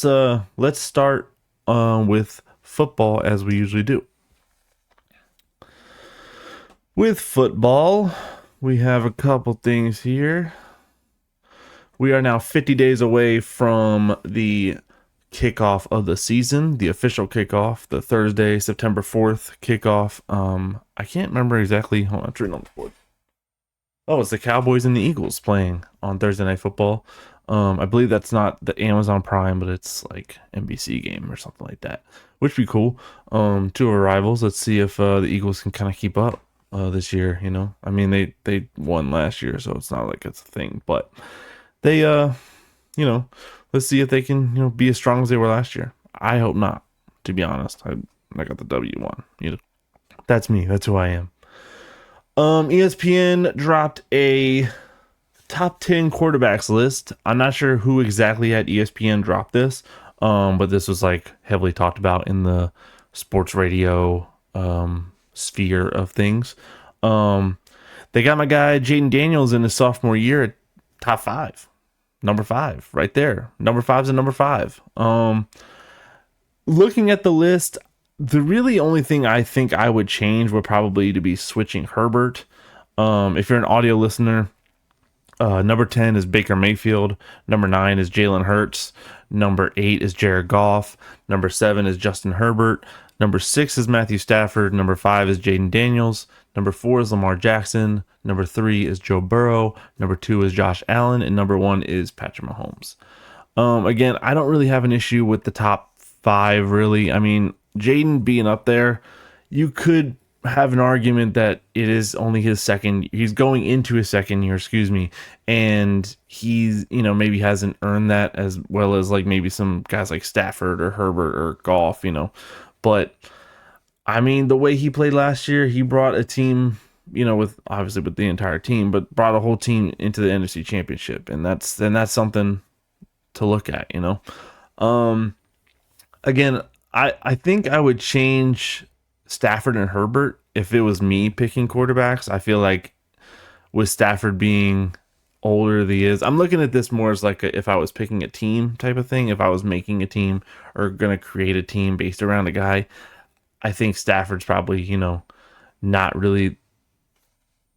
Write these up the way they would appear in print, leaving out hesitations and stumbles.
Let's start with football as we usually do. With football, we have a couple things here. We are now 50 days away from the kickoff of the season, the official kickoff, the Thursday, September 4th kickoff. I can't remember exactly. Hold on, I'm turning on the board. Oh, it's the Cowboys and the Eagles playing on Thursday Night Football. I believe that's not the Amazon Prime, but it's like NBC game or something like that, which would be cool. Two of our rivals. Let's see if the Eagles can kind of keep up this year. I mean they won last year, so it's not like it's a thing, but they let's see if they can be as strong as they were last year. I hope not, to be honest. I got the W1. That's me. That's who I am. ESPN dropped a top 10 quarterbacks list. I'm not sure who exactly at ESPN dropped this, but this was like heavily talked about in the sports radio sphere of things. They got my guy Jaden Daniels in his sophomore year at top 5. Number 5, right there. Number 5's a number 5. Looking at the list, the really only thing I think I would change would probably to be switching Herbert. If you're an audio listener, number 10 is Baker Mayfield. Number 9 is Jalen Hurts. Number 8 is Jared Goff. Number 7 is Justin Herbert. Number 6 is Matthew Stafford. Number 5 is Jaden Daniels. Number 4 is Lamar Jackson. Number 3 is Joe Burrow. Number 2 is Josh Allen. And number 1 is Patrick Mahomes. Again, I don't really have an issue with the top 5, really. I mean, Jaden being up there, you could have an argument that it is only he's going into his second year, and he's, maybe hasn't earned that as well as like maybe some guys like Stafford or Herbert or Goff, but I mean, the way he played last year, he brought a team, with the entire team, but brought a whole team into the NFC Championship, and that's something to look at, Again, I think I would change Stafford and Herbert if it was me picking quarterbacks. I feel like with Stafford being older than he is, I'm looking at this more as like if I was picking a team type of thing. If I was making a team or going to create a team based around a guy, I think Stafford's probably, not really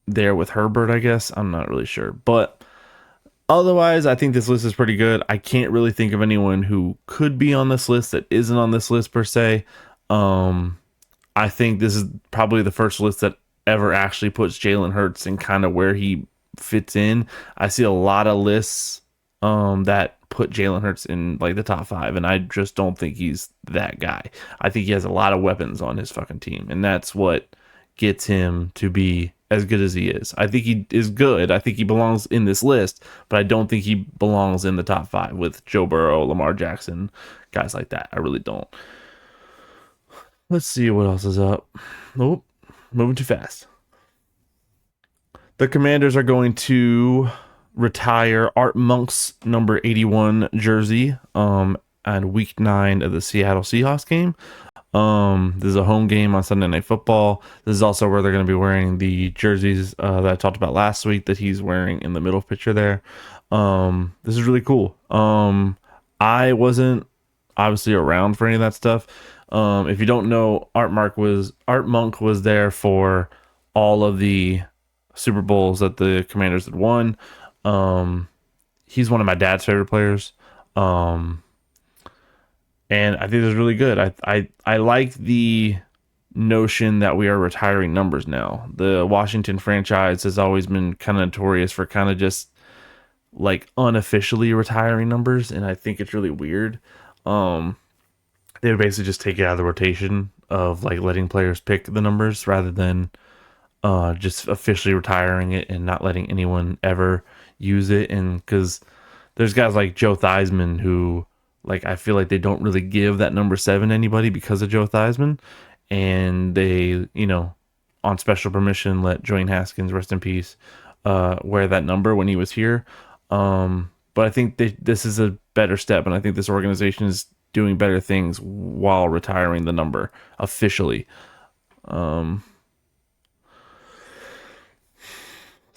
there with Herbert, I guess. I'm not really sure. But otherwise, I think this list is pretty good. I can't really think of anyone who could be on this list that isn't on this list per se. I think this is probably the first list that ever actually puts Jalen Hurts in kind of where he fits in. I see a lot of lists that put Jalen Hurts in like the top 5, and I just don't think he's that guy. I think he has a lot of weapons on his fucking team, and that's what gets him to be as good as he is. I think he is good. I think he belongs in this list, but I don't think he belongs in the top 5 with Joe Burrow, Lamar Jackson, guys like that. I really don't. Let's see what else is up. Nope, moving too fast. The Commanders are going to retire Art Monk's number 81 jersey on week 9 of the Seattle Seahawks game. This is a home game on Sunday Night Football. This is also where they're going to be wearing the jerseys that I talked about last week that he's wearing in the middle picture there. This is really cool. I wasn't obviously around for any of that stuff. If you don't know, Art Monk was there for all of the Super Bowls that the Commanders had won. He's one of my dad's favorite players. And I think it's really good. I like the notion that we are retiring numbers now. The Washington franchise has always been kind of notorious for kind of just like unofficially retiring numbers, and I think it's really weird. They would basically just take it out of the rotation of like letting players pick the numbers rather than just officially retiring it and not letting anyone ever use it. And because there's guys like Joe Theismann who, like, I feel like they don't really give that number 7 to anybody because of Joe Theismann, and they, on special permission, let Dwayne Haskins, rest in peace, wear that number when he was here. But I think this is a better step, and I think this organization is doing better things while retiring the number officially.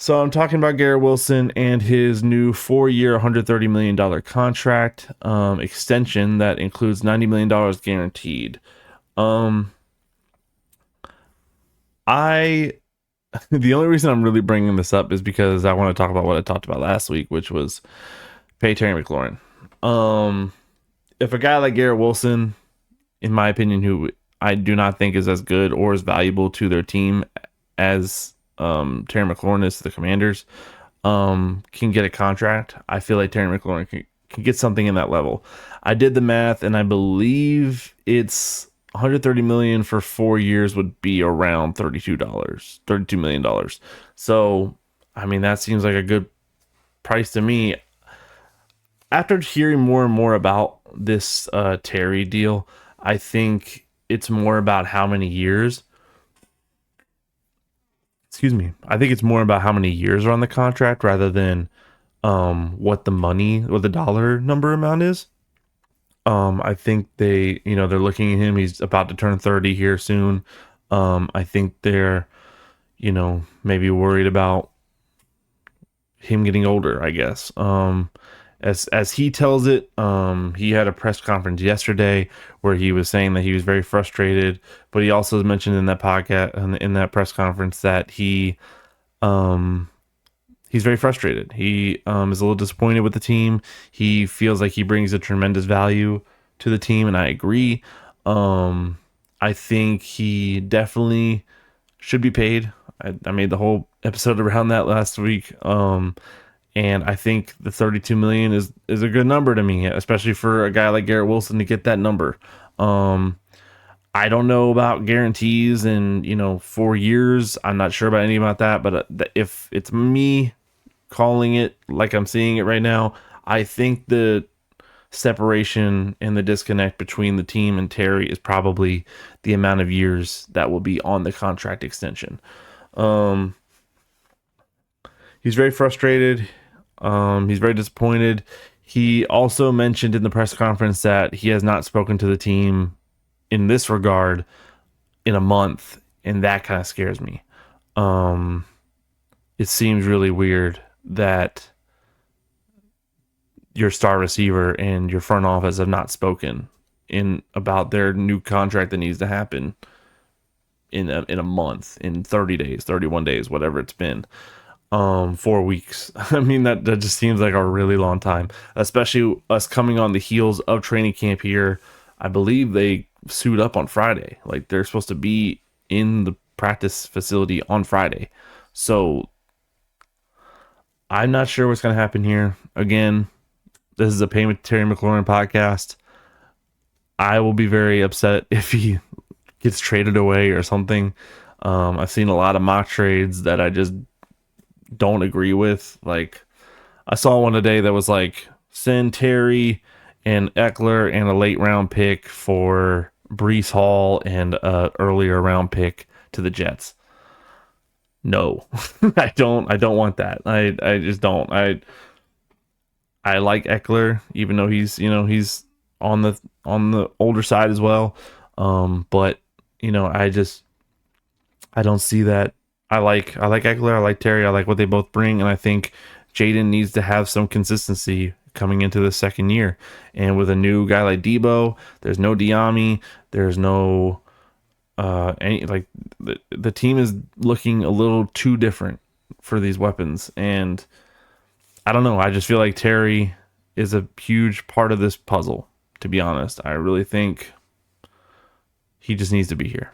So I'm talking about Garrett Wilson and his new 4-year, $130 million contract extension that includes $90 million guaranteed. Um, I the only reason I'm really bringing this up is because I want to talk about what I talked about last week, which was pay Terry McLaurin. If a guy like Garrett Wilson, in my opinion, who I do not think is as good or as valuable to their team as Terry McLaurin is to the Commanders, can get a contract, I feel like Terry McLaurin can get something in that level. I did the math, and I believe it's 130 million for 4 years would be around $32 million. So, I mean, that seems like a good price to me. After hearing more and more about this Terry deal, I think it's more about how many years. Excuse me. I think it's more about how many years are on the contract rather than what the money or the dollar number amount is. I think they're looking at him. He's about to turn 30 here soon. I think they're, maybe worried about him getting older, I guess. As he tells it, he had a press conference yesterday where he was saying that he was very frustrated, but he also mentioned in that podcast, in that press conference, that um, he's very frustrated. He is a little disappointed with the team. He feels like he brings a tremendous value to the team, and I agree. I think he definitely should be paid. I made the whole episode around that last week. And I think the 32 million is a good number to me, especially for a guy like Garrett Wilson to get that number. I don't know about guarantees and 4 years. I'm not sure about any about that, but if it's me calling it like I'm seeing it right now, I think the separation and the disconnect between the team and Terry is probably the amount of years that will be on the contract extension. Um, he's very frustrated. He's very disappointed. He also mentioned in the press conference that he has not spoken to the team in this regard in a month, and that kind of scares me. It seems really weird that your star receiver and your front office have not spoken in about their new contract that needs to happen in a month, in 30 days, 31 days, whatever it's been. 4 weeks. I mean, that just seems like a really long time, especially us coming on the heels of training camp here. I believe they suit up on Friday. Like, they're supposed to be in the practice facility on Friday. So I'm not sure what's going to happen here. Again, this is a Payment Terry McLaurin podcast. I will be very upset if he gets traded away or something. I've seen a lot of mock trades that I just don't agree with. Like, I saw one today that was like, send Terry and Eckler and a late round pick for Brees Hall and a earlier round pick to the Jets. No, I don't want that. I just don't. I like Eckler, even though he's on the older side as well. But I don't see that. I like Eckler, I like Terry, I like what they both bring, and I think Jaden needs to have some consistency coming into the second year. And with a new guy like Debo, there's no Diami, there's no any, like, the team is looking a little too different for these weapons, and I don't know. I just feel like Terry is a huge part of this puzzle, to be honest. I really think he just needs to be here.